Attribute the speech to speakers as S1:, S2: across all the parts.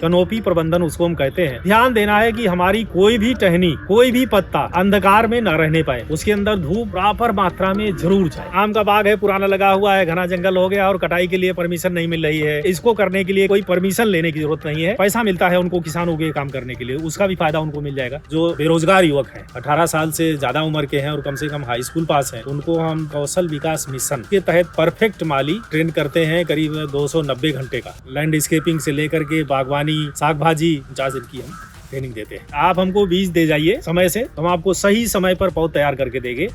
S1: Canopy प्रबंधन उसको हम कहते हैं। ध्यान देना है कि हमारी कोई भी टहनी, कोई भी पत्ता अंधकार में न रहने पाए, उसके अंदर धूप प्रॉपर मात्रा में जरूर जाए। आम का बाग है, पुराना लगा हुआ है, घना जंगल हो गया और कटाई के लिए परमिशन नहीं मिल रही है। इसको करने के लिए कोई परमिशन लेने की जरूरत नहीं है, पैसा मिलता है उनको किसानों के काम करने के लिए, उसका भी फायदा उनको मिल जाएगा। जो बेरोजगार युवक हैं, 18 साल से ज्यादा उम्र के हैं और कम से कम हाई स्कूल पास हैं, उनको हम कौशल विकास मिशन के तहत परफेक्ट माली ट्रेन करते हैं। करीब 290 घंटे का लैंडस्केपिंग से लेकर के बागवानी, साग भाजी 50 दिन की हम ट्रेनिंग देते हैं। आप हमको बीज दे जाइए समय से, हम आपको सही समय पर पौध तैयार करके देंगे।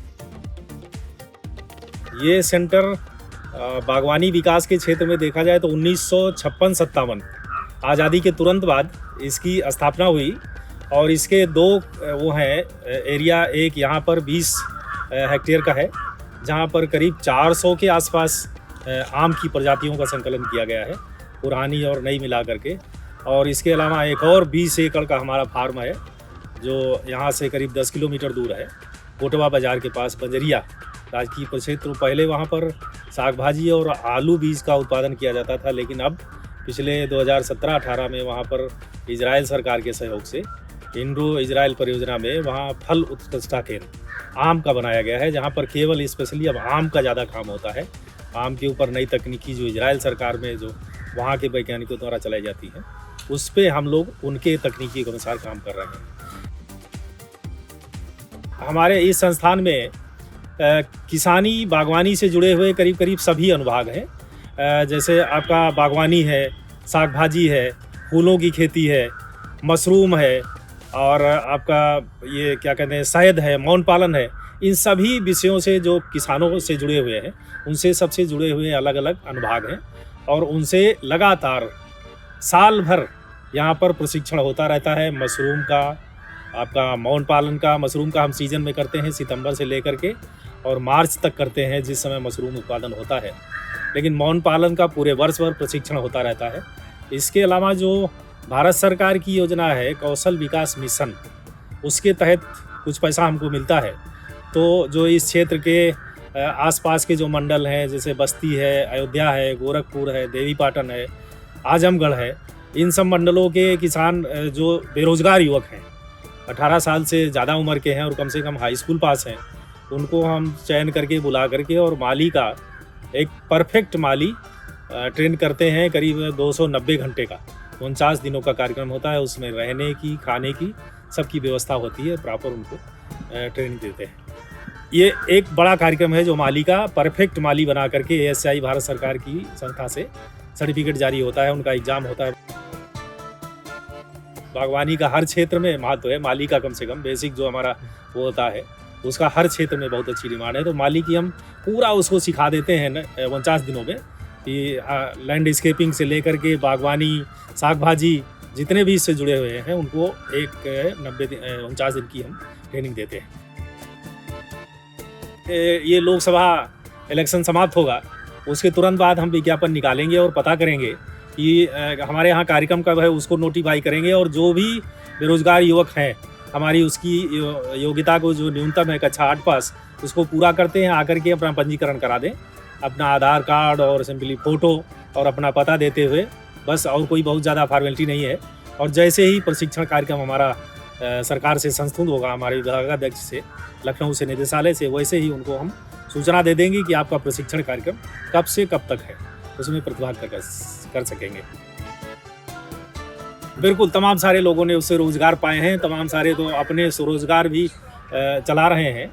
S1: ये सेंटर बागवानी विकास के क्षेत्र में देखा जाए तो 1956-57 आज़ादी के तुरंत बाद इसकी स्थापना हुई और इसके दो वो हैं एरिया। एक यहाँ पर 20 हेक्टेयर का है जहाँ पर करीब 400 के आसपास आम की प्रजातियों का संकलन किया गया है, पुरानी और नई मिला करके। और इसके अलावा एक और 20 एकड़ का हमारा फार्म है जो यहाँ से करीब 10 किलोमीटर दूर है, कोटवा बाजार के पास बंजरिया राजकीय परिक्षेत्र। पहले वहाँ पर साग भाजी और आलू बीज का उत्पादन किया जाता था, लेकिन अब पिछले 2017-18 में वहाँ पर इजराइल सरकार के सहयोग से इंडो इजराइल परियोजना में वहाँ फल उत्कृष्टता केंद्र आम का बनाया गया है, जहाँ पर केवल स्पेशली अब आम का ज़्यादा काम होता है। आम के ऊपर नई तकनीकी जो इजराइल सरकार में जो वहाँ के वैज्ञानिकों द्वारा चलाई जाती है, उस पे हम लोग उनके तकनीकी के अनुसार काम कर रहे हैं। हमारे इस संस्थान में किसानी बागवानी से जुड़े हुए करीब करीब सभी अनुभाग हैं। जैसे आपका बागवानी है, साग भाजी है, फूलों की खेती है, मशरूम है और आपका ये क्या कहते हैं शहद है, मौन पालन है। इन सभी विषयों से जो किसानों से जुड़े हुए हैं, उनसे सबसे जुड़े हुए अलग अलग अनुभाग हैं और उनसे लगातार साल भर यहाँ पर प्रशिक्षण होता रहता है। मशरूम का, आपका मौन पालन का, मशरूम का हम सीजन में करते हैं सितंबर से लेकर के और मार्च तक करते हैं जिस समय मशरूम उत्पादन होता है, लेकिन मौन पालन का पूरे वर्ष भर प्रशिक्षण होता रहता है। इसके अलावा जो भारत सरकार की योजना है कौशल विकास मिशन, उसके तहत कुछ पैसा हमको मिलता है। तो जो इस क्षेत्र के आसपास के जो मंडल हैं, जैसे बस्ती है, अयोध्या है, गोरखपुर है, देवीपाटन है, आजमगढ़ है, इन सब मंडलों के किसान जो बेरोजगार युवक हैं, 18 साल से ज़्यादा उम्र के हैं और कम से कम हाई स्कूल पास हैं, उनको हम चयन करके बुला करके और माली का एक परफेक्ट माली ट्रेन करते हैं। करीब 290 घंटे का 49 दिनों का कार्यक्रम होता है। उसमें रहने की, खाने की सबकी व्यवस्था होती है, प्रॉपर उनको ट्रेनिंग देते हैं। ये एक बड़ा कार्यक्रम है जो माली का परफेक्ट माली बना करके ASI भारत सरकार की संस्था से सर्टिफिकेट जारी होता है, उनका एग्जाम होता है। बागवानी का हर क्षेत्र में महत्व है, माली का कम से कम बेसिक जो हमारा वो होता है उसका हर क्षेत्र में बहुत अच्छी डिमांड है। तो माली की हम पूरा उसको सिखा देते हैं 49 दिनों में कि लैंडस्केपिंग से लेकर के बागवानी, साग भाजी जितने भी इससे जुड़े हुए हैं उनको एक 49 दिन की हम ट्रेनिंग देते हैं। ये लोकसभा इलेक्शन समाप्त होगा, उसके तुरंत बाद हम विज्ञापन निकालेंगे और पता करेंगे कि हमारे यहाँ कार्यक्रम कब है, उसको नोटिफाई करेंगे और जो भी बेरोजगार युवक हैं हमारी उसकी योग्यता को जो न्यूनतम है कक्षा 8 पास, उसको पूरा करते हैं, आकर के अपना पंजीकरण करा दें, अपना आधार कार्ड और सिंपली फ़ोटो और अपना पता देते हुए, बस और कोई बहुत ज़्यादा फॉर्मेलिटी नहीं है। और जैसे ही प्रशिक्षण कार्यक्रम हमारा सरकार से संस्तुत होगा, हमारे विभागाध्यक्ष से, लखनऊ से, निदेशालय से, वैसे ही उनको हम सूचना दे देंगे कि आपका प्रशिक्षण कार्यक्रम कब से कब तक है, उसमें प्रतिभाग कर सकेंगे। बिल्कुल, तमाम सारे लोगों ने उससे रोज़गार पाए हैं, तमाम सारे तो अपने स्वरोजगार भी चला रहे हैं,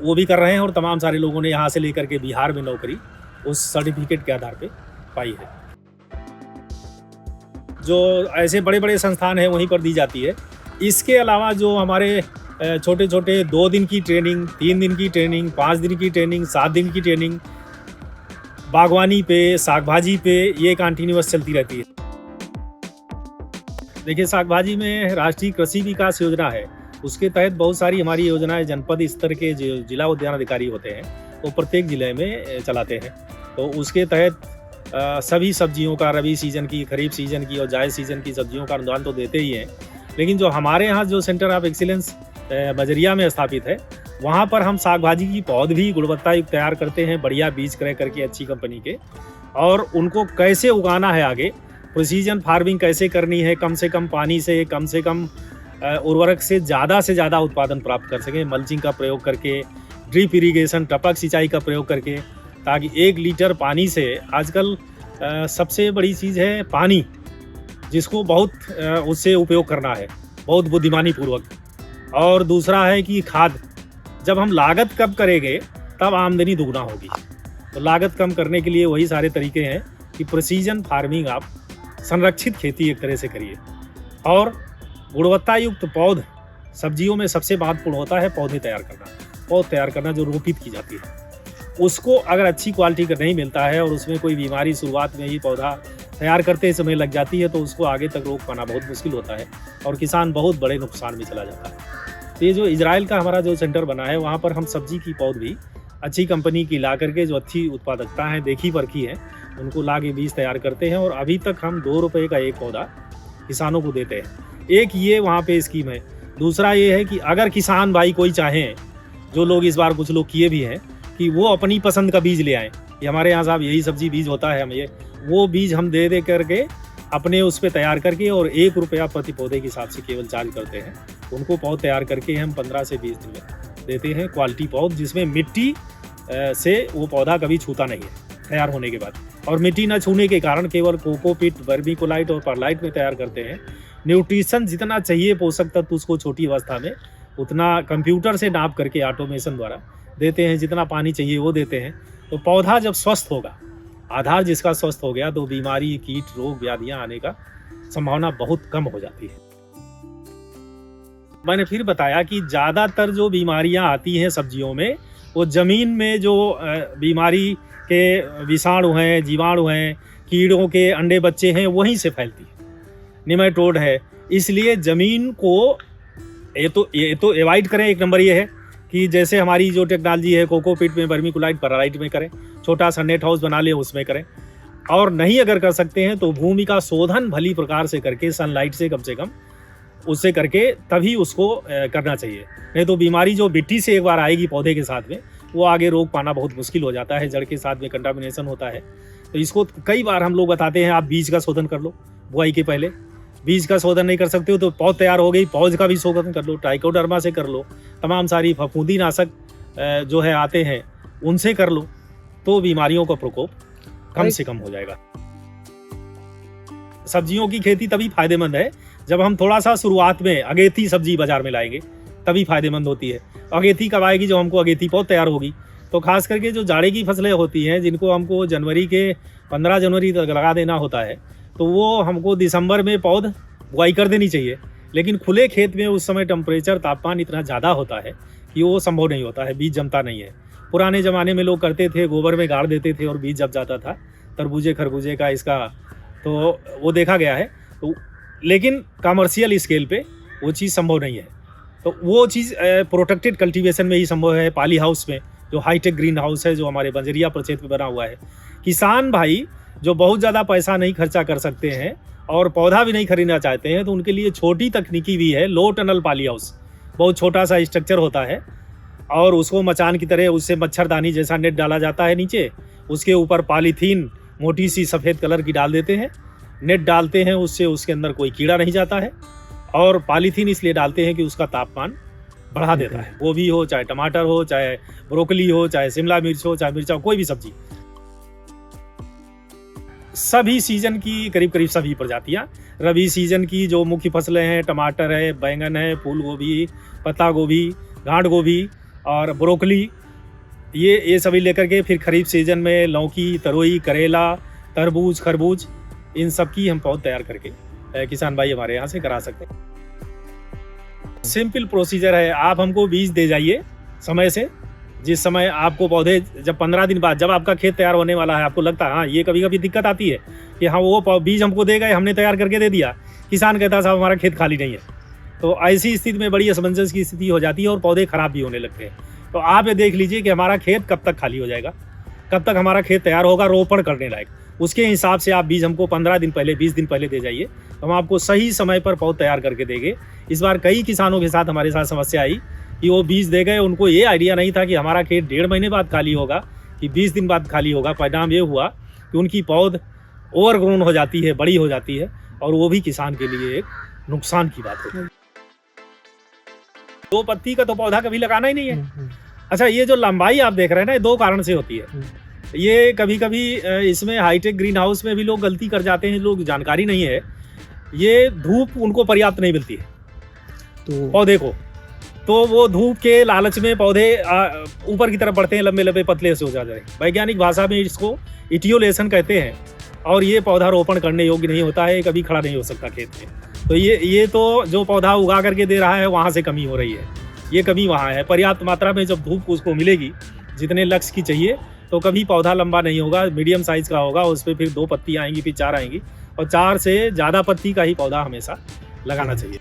S1: वो भी कर रहे हैं और तमाम सारे लोगों ने यहाँ से लेकर के बिहार में नौकरी उस सर्टिफिकेट के आधार पे पाई है। जो ऐसे बड़े बड़े संस्थान हैं वहीं पर दी जाती है। इसके अलावा जो हमारे छोटे छोटे 2 दिन की ट्रेनिंग, 3 दिन की ट्रेनिंग, 5 दिन की ट्रेनिंग, 7 दिन की ट्रेनिंग बागवानी पे, साग भाजी पे, ये कंटिन्यूअस चलती रहती है। देखिए, साग भाजी में राष्ट्रीय कृषि विकास योजना है, उसके तहत बहुत सारी हमारी योजनाएं जनपद स्तर के जो जिला उद्यान अधिकारी होते हैं वो प्रत्येक जिले में चलाते हैं। तो उसके तहत सभी सब्जियों का, रबी सीजन की, खरीफ सीजन की और जायद सीजन की सब्जियों का अनुदान तो देते ही हैं, लेकिन जो हमारे यहाँ जो सेंटर ऑफ एक्सीलेंस बजरिया में स्थापित है, वहाँ पर हम साग भाजी की पौध भी गुणवत्ता युक्त तैयार करते हैं, बढ़िया बीज क्रय करके अच्छी कंपनी के, और उनको कैसे उगाना है आगे प्रिसीजन फार्मिंग कैसे करनी है, कम से कम पानी से कम उर्वरक से ज़्यादा उत्पादन प्राप्त कर सकें, मल्चिंग का प्रयोग करके, ड्रिप इरिगेशन टपक सिंचाई का प्रयोग करके, ताकि 1 लीटर पानी से आजकल सबसे बड़ी चीज़ है पानी, जिसको बहुत उससे उपयोग करना है बहुत बुद्धिमानी पूर्वक। और दूसरा है कि खाद, जब हम लागत कम करेंगे तब आमदनी दुगना होगी। तो लागत कम करने के लिए वही सारे तरीके हैं कि प्रिसीजन फार्मिंग, आप संरक्षित खेती एक तरह से करिए। और गुणवत्ता युक्त पौध, सब्जियों में सबसे महत्वपूर्ण होता है पौध तैयार करना जो रोपित की जाती है। उसको अगर अच्छी क्वालिटी का नहीं मिलता है और उसमें कोई बीमारी शुरुआत में ही पौधा तैयार करते समय लग जाती है, तो उसको आगे तक रोक पाना बहुत मुश्किल होता है और किसान बहुत बड़े नुकसान में चला जाता है। तो ये जो इजराइल का हमारा जो सेंटर बना है, वहाँ पर हम सब्जी की पौध भी अच्छी कंपनी की ला करके, जो अच्छी उत्पादकता है, देखी परखी है, उनको ला के बीज तैयार करते हैं। और अभी तक हम 2 रुपये का एक पौधा किसानों को देते हैं। एक ये वहाँ पे स्कीम है। दूसरा ये है कि अगर किसान भाई कोई चाहें, जो लोग इस बार कुछ लोग किए भी हैं, कि वो अपनी पसंद का बीज ले आएँ कि हमारे यहाँ साहब यही सब्जी बीज होता है, हम ये वो बीज हम दे करके अपने उस पर तैयार करके, और 1 रुपया प्रति पौधे के हिसाब से केवल चार्ज करते हैं। उनको पौध तैयार करके हम 15 से 20 दिन में देते हैं, क्वालिटी पौध, जिसमें मिट्टी से वो पौधा कभी छूता नहीं है तैयार होने के बाद। और मिट्टी न छूने के कारण केवल कोकोपीट, वर्मीकोलाइट और परलाइट में तैयार करते हैं। न्यूट्रिशन जितना चाहिए पोषक तत्व उसको छोटी अवस्था में उतना कंप्यूटर से नाप करके ऑटोमेशन द्वारा देते हैं, जितना पानी चाहिए वो देते हैं। तो पौधा जब स्वस्थ होगा, आधार जिसका स्वस्थ हो गया, तो बीमारी, कीट, रोग, व्याधियां आने का संभावना बहुत कम हो जाती है। मैंने फिर बताया कि ज़्यादातर जो बीमारियां आती हैं सब्जियों में, वो ज़मीन में जो बीमारी के विषाणु हैं, जीवाणु हैं, कीड़ों के अंडे बच्चे हैं, वहीं से फैलती है, निमेटोड है। इसलिए ज़मीन को ये तो एवॉइड करें। एक नंबर ये है कि जैसे हमारी जो टेक्नोलॉजी है, कोकोपीट में, वर्मीकोलाइट, परलाइट में करें, छोटा सा नेट हाउस बना लें उसमें करें। और नहीं अगर कर सकते हैं तो भूमि का शोधन भली प्रकार से करके, सनलाइट से कम उससे करके तभी उसको करना चाहिए। नहीं तो बीमारी जो मिट्टी से एक बार आएगी पौधे के साथ में, वो आगे रोक पाना बहुत मुश्किल हो जाता है, जड़ के साथ में कंटामिनेशन होता है। तो इसको कई बार हम लोग बताते हैं, आप बीज का शोधन कर लो बुआई के पहले। बीज का शोधन नहीं कर सकते हो तो पौध तैयार हो गई, पौध का भी शोधन कर लो, ट्राइकोडर्मा से कर लो, तमाम सारी फफूंदी नाशक जो है आते हैं उनसे कर लो, तो बीमारियों का प्रकोप कम से कम हो जाएगा। सब्जियों की खेती तभी फायदेमंद है जब हम थोड़ा सा शुरुआत में अगेती सब्जी बाजार में लाएंगे, तभी फायदेमंद होती है। अगेती कब आएगी? जो हमको अगेती पौध तैयार होगी। तो खास करके जो जाड़े की फसलें होती हैं, जिनको हमको 15 जनवरी तक लगा देना होता है, तो वो हमको दिसंबर में पौध बुआई कर देनी चाहिए। लेकिन खुले खेत में उस समय टेम्परेचर, तापमान इतना ज़्यादा होता है कि वो संभव नहीं होता है, बीज जमता नहीं है। पुराने ज़माने में लोग करते थे, गोबर में गाड़ देते थे और बीज जम जाता था, तरबूजे खरबूजे का, इसका तो वो देखा गया है। तो लेकिन कमर्शियल स्केल पे वो चीज़ संभव नहीं है। तो वो चीज़ प्रोटेक्टेड कल्टीवेशन में ही संभव है, पॉली हाउस में, जो हाईटेक ग्रीन हाउस है, जो हमारे बंजरिया प्रक्षेत्र में बना हुआ है। किसान भाई जो बहुत ज़्यादा पैसा नहीं खर्चा कर सकते हैं और पौधा भी नहीं खरीदना चाहते हैं, तो उनके लिए छोटी तकनीकी भी है, लो टनल पॉली हाउस। बहुत छोटा सा स्ट्रक्चर होता है और उसको मचान की तरह, उससे मच्छरदानी जैसा नेट डाला जाता है नीचे, उसके ऊपर पॉलीथीन मोटी सी सफ़ेद कलर की डाल देते हैं, नेट डालते हैं, उससे उसके अंदर कोई कीड़ा नहीं जाता है। और पॉलीथीन इसलिए डालते हैं कि उसका तापमान बढ़ा देता है। वो भी हो, चाहे टमाटर हो, चाहे ब्रोकली हो, चाहे शिमला मिर्च हो, चाहे मिर्चा हो, कोई भी सब्जी, सभी सीजन की करीब करीब सभी प्रजातियां। रबी सीजन की जो मुख्य फसलें हैं, टमाटर है, बैंगन है, फूल गोभी, पत्ता गोभी, गांठ गोभी और ब्रोकली, ये सभी लेकर के फिर खरीफ सीजन में लौकी, तरोई, करेला, तरबूज, खरबूज, इन सब की हम पौध तैयार करके किसान भाई हमारे यहाँ से करा सकते हैं। सिंपल प्रोसीजर है, आप हमको बीज दे जाइए समय से। जिस समय आपको पौधे, जब 15 दिन बाद जब आपका खेत तैयार होने वाला है, आपको लगता है, हाँ ये कभी कभी दिक्कत आती है कि हाँ वो बीज हमको दे गए, हमने तैयार करके दे दिया, किसान कहता साहब हमारा खेत खाली नहीं है। तो ऐसी स्थिति में बड़ी असमंजस की स्थिति हो जाती है और पौधे खराब भी होने लगते हैं। तो आप ये देख लीजिए कि हमारा खेत कब तक खाली हो जाएगा, कब तक हमारा खेत तैयार होगा रोपण करने लायक। उसके हिसाब से आप बीज हमको 15 दिन पहले, 20 दिन पहले दे जाइए, तो हम आपको सही समय पर पौध तैयार करके देंगे। इस बार कई किसानों के साथ हमारे साथ समस्या आई कि वो बीज दे गए, उनको ये आइडिया नहीं था कि हमारा खेत 1.5 महीने बाद खाली होगा कि 20 दिन बाद खाली होगा। परिणाम ये हुआ कि उनकी पौध ओवरग्रोन हो जाती है, बड़ी हो जाती है, और वो भी किसान के लिए एक नुकसान की बात है। 2 पत्ती का तो पौधा कभी लगाना ही नहीं है। अच्छा, ये जो लंबाई आप देख रहे हैं ना, ये 2 कारण से होती है। ये कभी कभी इसमें हाईटेक ग्रीन हाउस में भी लोग गलती कर जाते हैं, लोग जानकारी नहीं है, ये धूप उनको पर्याप्त नहीं मिलती है तो पौधे को, तो वो धूप के लालच में पौधे ऊपर की तरफ बढ़ते हैं, लंबे लंबे पतले से हो जाते हैं। वैज्ञानिक भाषा में इसको इटियोलेशन कहते हैं, और ये पौधा रोपण करने योग्य नहीं होता है, कभी खड़ा नहीं हो सकता खेत में। तो ये तो जो पौधा उगा करके दे रहा है वहाँ से कमी हो रही है, ये कमी वहाँ है। पर्याप्त मात्रा में जब धूप उसको मिलेगी जितने लक्ष्य की चाहिए, तो कभी पौधा लंबा नहीं होगा, मीडियम साइज का होगा, उस पर फिर 2 पत्ती आएंगी, फिर 4 आएंगी, और 4 से ज़्यादा पत्ती का ही पौधा हमेशा लगाना चाहिए।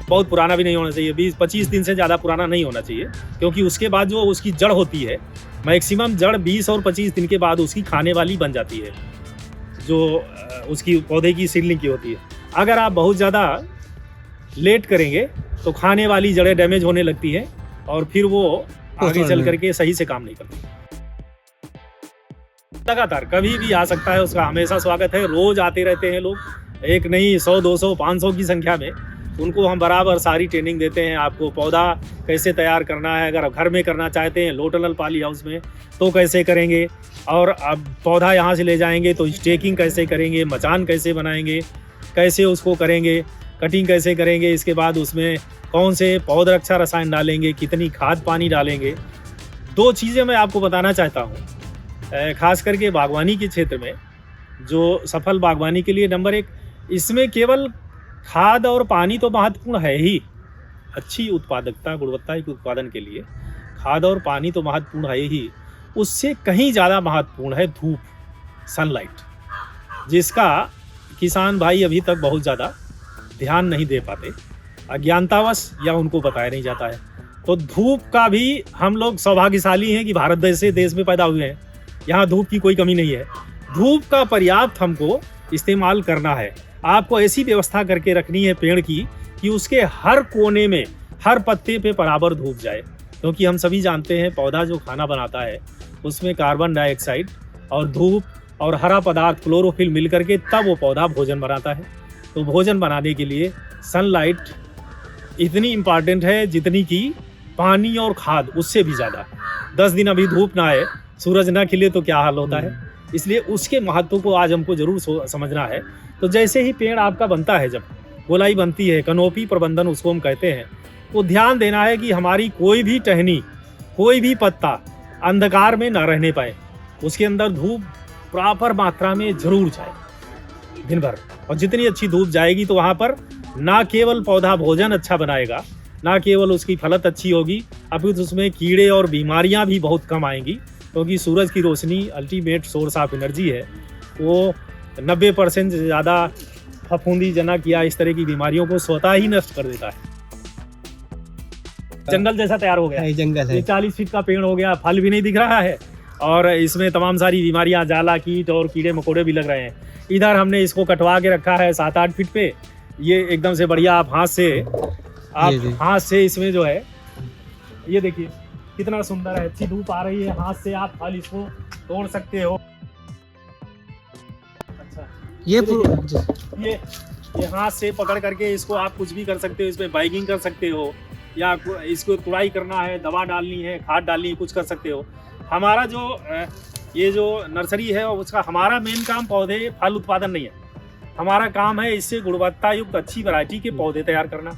S1: बहुत पुराना भी नहीं होना चाहिए, 20-25 दिन से ज़्यादा पुराना नहीं होना चाहिए, क्योंकि उसके बाद जो उसकी जड़ होती है, मैक्सिमम जड़ 20 और 25 दिन के बाद उसकी खाने वाली बन जाती है, जो उसकी पौधे की सीडलिंग की होती है। अगर आप बहुत ज़्यादा लेट करेंगे तो खाने वाली जड़ें डैमेज होने लगती हैं, और फिर वो आगे चल करके सही से काम नहीं करती। लगातार कभी भी आ सकता है, उसका हमेशा स्वागत है। रोज आते रहते हैं लोग, एक नहीं 100, 200, 500 की संख्या में। उनको हम बराबर सारी ट्रेनिंग देते हैं, आपको पौधा कैसे तैयार करना है, अगर घर में करना चाहते हैं लो टनल पॉली हाउस में तो कैसे करेंगे, और अब पौधा यहाँ से ले जाएंगे तो स्टेकिंग कैसे करेंगे, मचान कैसे बनाएंगे, कैसे उसको करेंगे, कटिंग कैसे करेंगे, इसके बाद उसमें कौन से पौध रक्षा रसायन डालेंगे, कितनी खाद पानी डालेंगे। 2 चीज़ें मैं आपको बताना चाहता हूँ, खास करके बागवानी के क्षेत्र में, जो सफल बागवानी के लिए नंबर 1, इसमें केवल खाद और पानी तो महत्वपूर्ण है ही, अच्छी उत्पादकता गुणवत्ता के उत्पादन के लिए खाद और पानी तो महत्वपूर्ण है ही, उससे कहीं ज़्यादा महत्वपूर्ण है धूप, सनलाइट, जिसका किसान भाई अभी तक बहुत ज़्यादा ध्यान नहीं दे पाते, अज्ञानतावश, या उनको बताया नहीं जाता है। तो धूप का भी हम लोग सौभाग्यशाली हैं कि भारत जैसे देश में पैदा हुए हैं, यहाँ धूप की कोई कमी नहीं है। धूप का पर्याप्त हमको इस्तेमाल करना है। आपको ऐसी व्यवस्था करके रखनी है पेड़ की कि उसके हर कोने में, हर पत्ते पे बराबर धूप जाए, क्योंकि हम सभी जानते हैं पौधा जो खाना बनाता है उसमें कार्बन डाइऑक्साइड और धूप और हरा पदार्थ क्लोरोफिल मिल करके तब वो पौधा भोजन बनाता है। तो भोजन बनाने के लिए सनलाइट इतनी इम्पॉर्टेंट है जितनी कि पानी और खाद, उससे भी ज़्यादा। 10 दिन अभी धूप ना आए, सूरज ना खिले तो क्या हाल होता है, इसलिए उसके महत्व को आज हमको जरूर समझना है। तो जैसे ही पेड़ आपका बनता है, जब गोलाई बनती है, कनोपी प्रबंधन उसको हम कहते हैं, तो ध्यान देना है कि हमारी कोई भी टहनी, कोई भी पत्ता अंधकार में ना रहने पाए, उसके अंदर धूप प्रॉपर मात्रा में जरूर जाए दिन भर। और जितनी अच्छी धूप जाएगी तो वहाँ पर ना केवल पौधा भोजन अच्छा बनाएगा, ना केवल उसकी फलत अच्छी होगी, अपितु उसमें कीड़े और बीमारियाँ भी बहुत कम आएंगी, क्योंकि सूरज की रोशनी अल्टीमेट सोर्स ऑफ एनर्जी है। वो 90% से ज़्यादा फफूंदी, जनक या इस तरह की बीमारियों को स्वतः ही नष्ट कर देता है। जंगल जैसा तैयार हो गया, जंगल है, 40 फीट का पेड़ हो गया, फल भी नहीं दिख रहा है, और इसमें तमाम सारी बीमारियां, जाला, कीट और कीड़े मकोड़े भी लग रहे हैं। इधर हमने इसको कटवा के रखा है 7-8 फीट पे, ये एकदम से बढ़िया। आप हाथ से इसमें जो है, ये देखिए कितना सुंदर है, अच्छी धूप आ रही है, हाथ से आप फल इसको तोड़ सकते हो। अच्छा, ये हाथ से पकड़ करके इसको आप कुछ भी कर सकते हो, इसमें बाइगिंग कर सकते हो, या इसको तुड़ाई करना है, दवा डालनी है, खाद डालनी है, कुछ कर सकते हो। हमारा जो ये जो नर्सरी है उसका हमारा मेन काम पौधे फल उत्पादन नहीं है, हमारा काम है इससे गुणवत्ता युक्त अच्छी वैरायटी के पौधे तैयार करना।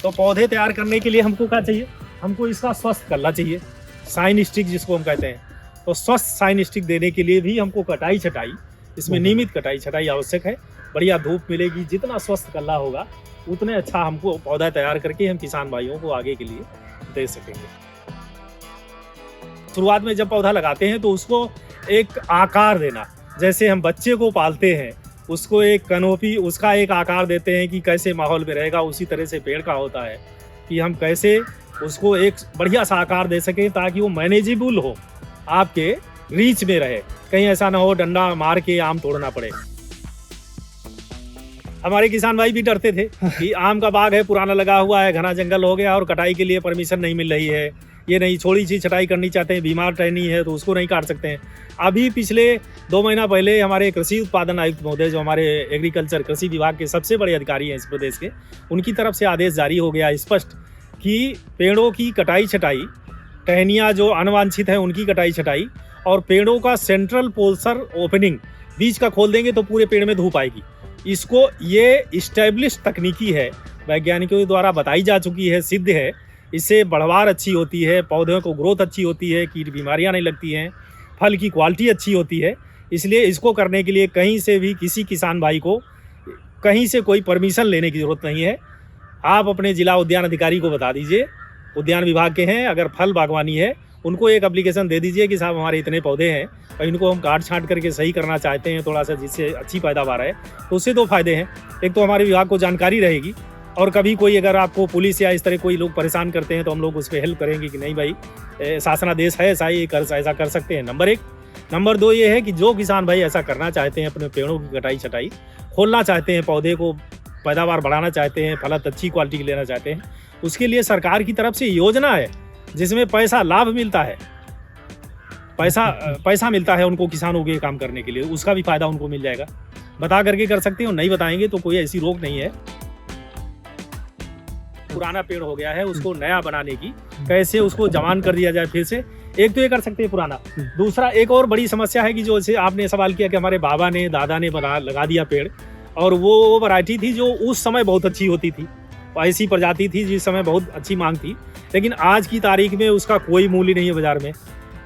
S1: तो पौधे तैयार करने के लिए हमको क्या चाहिए, हमको इसका स्वस्थ करना चाहिए, साइन स्टिक जिसको हम कहते हैं। तो स्वस्थ साइन स्टिक देने के लिए भी हमको कटाई छटाई, इसमें नियमित कटाई छटाई आवश्यक है। बढ़िया धूप मिलेगी, जितना स्वस्थ कल्ला होगा उतने अच्छा हमको पौधा तैयार करके हम किसान भाइयों को आगे के लिए दे सकेंगे। शुरुआत में जब पौधा लगाते हैं तो उसको एक आकार देना, जैसे हम बच्चे को पालते हैं उसको एक कनोपी, उसका एक आकार देते हैं कि कैसे माहौल में रहेगा, उसी तरह से पेड़ का होता है कि हम कैसे उसको एक बढ़िया सा आकार दे सकें ताकि वो मैनेजेबल हो, आपके रीच में रहे, कहीं ऐसा ना हो डंडा मार के आम तोड़ना पड़े। हमारे किसान भाई भी डरते थे कि आम का बाग है, पुराना लगा हुआ है, घना जंगल हो गया और कटाई के लिए परमिशन नहीं मिल रही है, ये नहीं, छोटी सी छटाई करनी चाहते हैं, बीमार टहनी है तो उसको नहीं काट सकते हैं। अभी पिछले 2 महीना पहले हमारे कृषि उत्पादन आयुक्त महोदय, जो हमारे एग्रीकल्चर कृषि विभाग के सबसे बड़े अधिकारी हैं इस प्रदेश के, उनकी तरफ से आदेश जारी हो गया स्पष्ट कि पेड़ों की कटाई छटाई, टहनियाँ जो अनवांछित हैं उनकी कटाई छटाई, और पेड़ों का सेंट्रल पोल्सर ओपनिंग बीच का खोल देंगे तो पूरे पेड़ में धूप आएगी। इसको ये इस्टेब्लिश तकनीकी है, वैज्ञानिकों द्वारा बताई जा चुकी है, सिद्ध है। इससे बढ़वार अच्छी होती है, पौधों को ग्रोथ अच्छी होती है, कीट बीमारियां नहीं लगती हैं, फल की क्वालिटी अच्छी होती है। इसलिए इसको करने के लिए कहीं से भी किसी किसान भाई को कहीं से कोई परमिशन लेने की ज़रूरत नहीं है। आप अपने जिला उद्यान अधिकारी को बता दीजिए, उद्यान विभाग के हैं, अगर फल बागवानी है उनको एक एप्लीकेशन दे दीजिए कि साहब हमारे इतने पौधे हैं और इनको हम काट छांट करके सही करना चाहते हैं थोड़ा सा, जिससे अच्छी पैदावार है। तो उससे 2 फायदे हैं, एक तो हमारे विभाग को जानकारी रहेगी, और कभी कोई अगर आपको पुलिस या इस तरह कोई लोग परेशान करते हैं तो हम लोग उस पर हेल्प करेंगे कि नहीं भाई, शासनादेश है ऐसा, ये ऐसा कर सकते हैं। नंबर 1। नंबर 2 ये है कि जो किसान भाई ऐसा करना चाहते हैं, अपने पेड़ों की कटाई छटाई खोलना चाहते हैं, पौधे को पैदावार बढ़ाना चाहते हैं, फलत अच्छी क्वालिटी की लेना चाहते हैं, उसके लिए सरकार की तरफ से योजना है जिसमें पैसा लाभ मिलता है, पैसा मिलता है उनको किसानों के काम करने के लिए, उसका भी फायदा उनको मिल जाएगा। बता करके कर सकते हैं, नहीं बताएंगे तो कोई ऐसी रोक नहीं है। पुराना पेड़ हो गया है, उसको नया बनाने की कैसे उसको जवान कर दिया जाए फिर से, एक तो ये कर सकते हैं पुराना। दूसरा एक और बड़ी समस्या है कि जो जैसे आपने सवाल किया कि हमारे बाबा ने दादा ने लगा दिया पेड़, और वो वैरायटी थी जो उस समय बहुत अच्छी होती थी, ऐसी प्रजाति थी जिस समय बहुत अच्छी मांग थी, लेकिन आज की तारीख में उसका कोई मूल्य नहीं है बाजार में।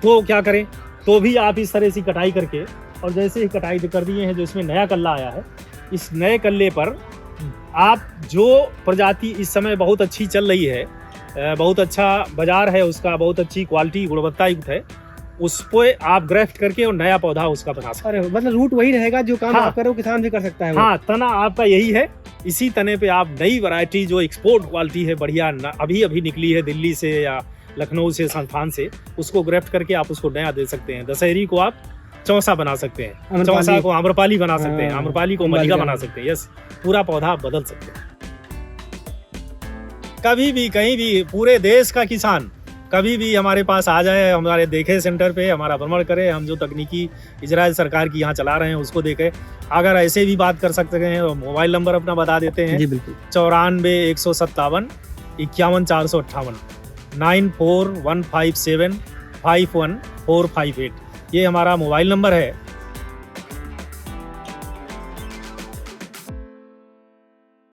S1: तो क्या करें, तो भी आप इस तरह से कटाई करके, और जैसे ही कटाई कर दिए हैं, जो इसमें नया कल्ला आया है, इस नए कल्ले पर आप जो प्रजाति इस समय बहुत अच्छी चल रही है, बहुत अच्छा बाजार है उसका, बहुत अच्छी क्वालिटी गुणवत्ता युक्त है, उस पर आप ग्राफ्ट करके और नया पौधा उसका बना सकते हैं।
S2: मतलब रूट वही रहेगा जो काम आप करो, किसान भी कर सकता है।
S1: हाँ, तना आपका यही है। इसी तने पे आप नई वैरायटी जो एक्सपोर्ट क्वालिटी है, बढ़िया अभी निकली है दिल्ली से या लखनऊ से, संस्थान से, उसको ग्राफ्ट करके आप उसको नया दे सकते हैं। दशहरी को आप चौसा बना सकते हैं, चौसा को आम्रपाली बना सकते हैं, आम्रपाली को मलिका बना सकते हैं। यस, पूरा पौधा बदल सकते हैं। कभी भी कहीं भी पूरे देश का किसान कभी भी हमारे पास आ जाए, हमारे देखे सेंटर पे हमारा भ्रमण करे, हम जो तकनीकी इजराइल सरकार की यहाँ चला रहे हैं उसको देखें। अगर ऐसे भी बात कर सकते हैं, मोबाइल नंबर अपना बता देते हैं।
S2: जी बिल्कुल।
S1: 94 157 51 458 94 157 51 458, ये हमारा मोबाइल नंबर है।